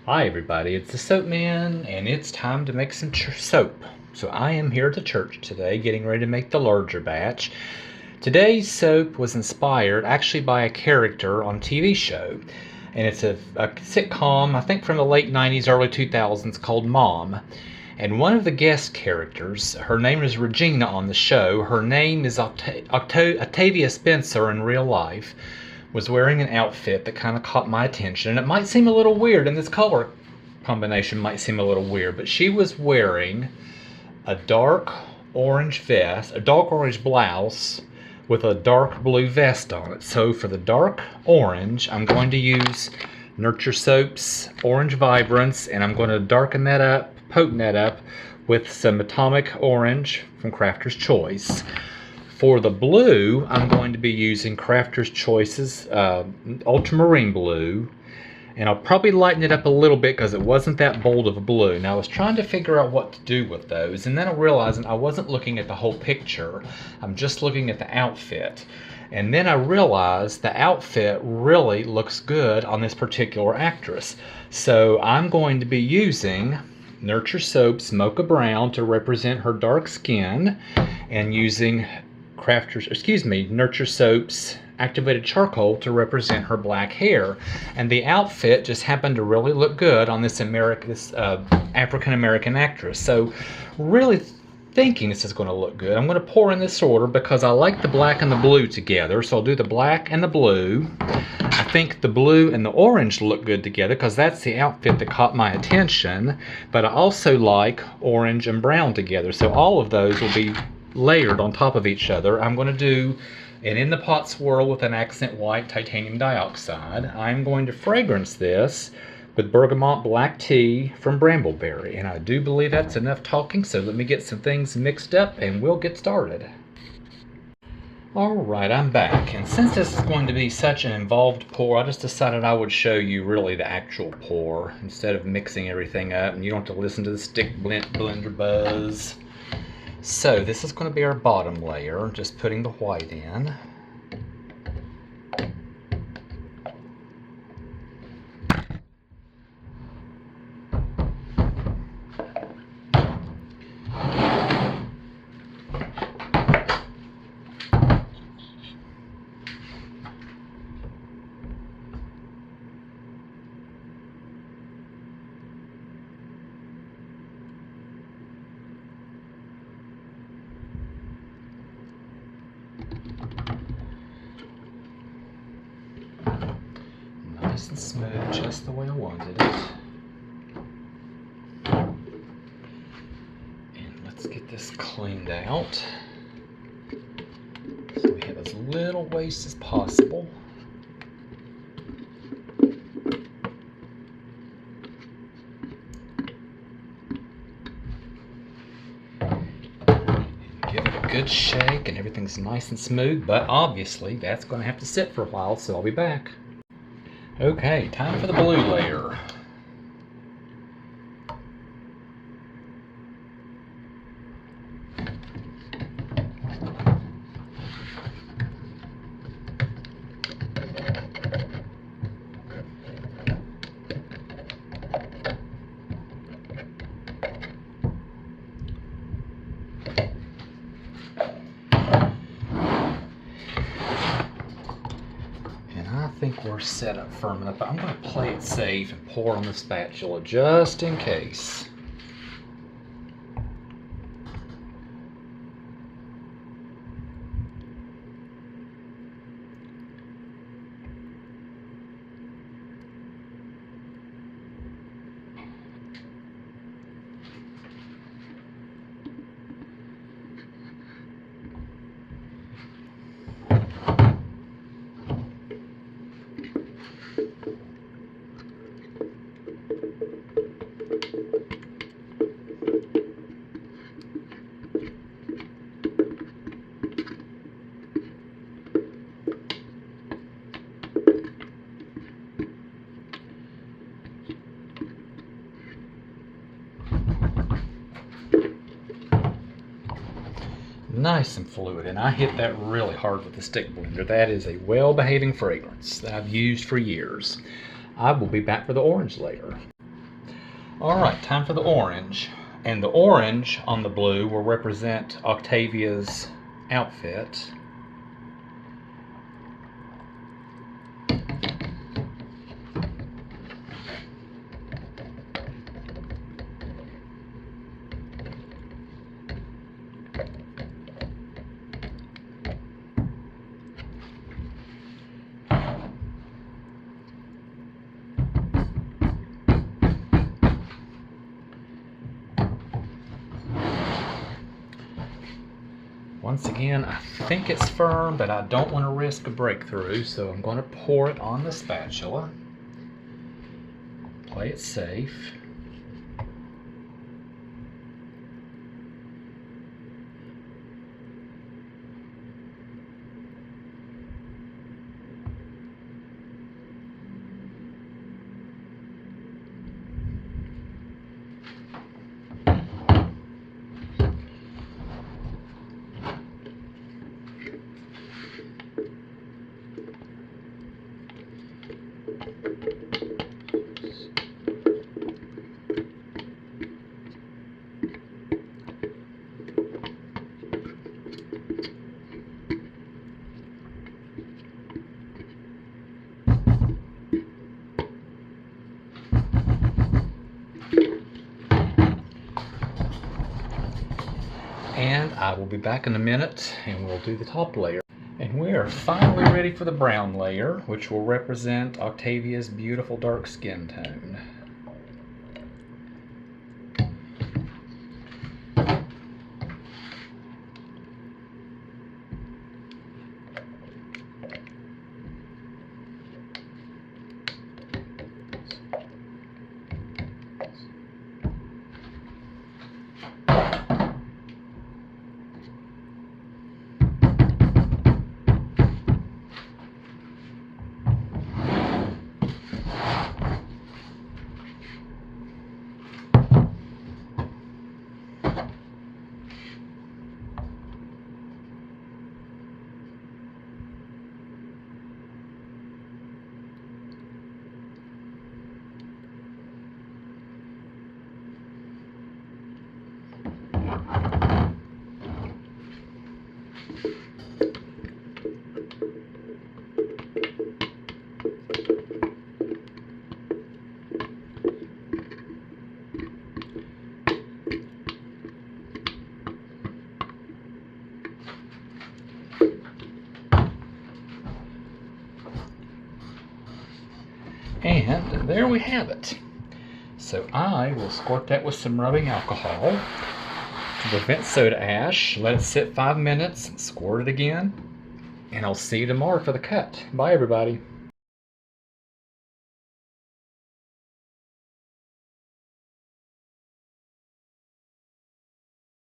Hi everybody, it's the Soap Man, and it's time to make some soap. So I am here at the church today getting ready to make the larger batch. Today's soap was inspired actually by a character on a TV show, and it's a sitcom, I think from the late 90s, early 2000s, called Mom. And one of the guest characters, her name is Regina on the show, her name is Octavia Spencer in real life, was wearing an outfit that kind of caught my attention. And it might seem a little weird, and this color combination might seem a little weird, but she was wearing a dark orange vest, a dark orange blouse with a dark blue vest on it. So for the dark orange, I'm going to use Nurture Soap's Orange Vibrance, and I'm going to darken that up, potent that up with some Atomic Orange from Crafter's Choice. For the blue, I'm going to be using Crafter's Choice's Ultramarine Blue, and I'll probably lighten it up a little bit because it wasn't that bold of a blue. Now I was trying to figure out what to do with those, and then I realized I wasn't looking at the whole picture. I'm just looking at the outfit. And then I realized the outfit really looks good on this particular actress. So I'm going to be using Nurture Soap's Mocha Brown to represent her dark skin, and using Nurture Soap's Activated Charcoal to represent her black hair. And the outfit just happened to really look good on this African American actress. So really thinking this is going to look good. I'm going to pour in this order because I like the black and the blue together. So I'll do the black and the blue. I think the blue and the orange look good together because that's the outfit that caught my attention. But I also like orange and brown together. So all of those will be layered on top of each other. I'm going to do an in the pot swirl with an accent white titanium dioxide. I'm going to fragrance this with Bergamot black tea from Brambleberry. And I do believe that's enough talking, so let me get some things mixed up and we'll get started. Alright, I'm back, and since this is going to be such an involved pour, I just decided I would show you really the actual pour instead of mixing everything up, and you don't have to listen to the stick blender buzz. So this is going to be our bottom layer, just putting the white in. Nice and smooth, just the way I wanted it. And let's get this cleaned out so we have as little waste as possible. Give it a good shake and everything's nice and smooth, but obviously that's going to have to sit for a while, so I'll be back. Okay, time for the blue layer. I think we're set up firm enough, but I'm going to play it safe and pour on the spatula just in case. Nice and fluid, and I hit that really hard with the stick blender. That is a well-behaving fragrance that I've used for years. I will be back for the orange layer. Alright, time for the orange. And the orange on the blue will represent Octavia's outfit. Once again, I think it's firm, but I don't want to risk a breakthrough, so I'm going to pour it on the spatula. Play it safe. And I will be back in a minute and we'll do the top layer. And we are finally ready for the brown layer, which will represent Octavia's beautiful dark skin tone. And there we have it. So I will squirt that with some rubbing alcohol to prevent soda ash. Let it sit 5 minutes, squirt it again, and I'll see you tomorrow for the cut. Bye, everybody.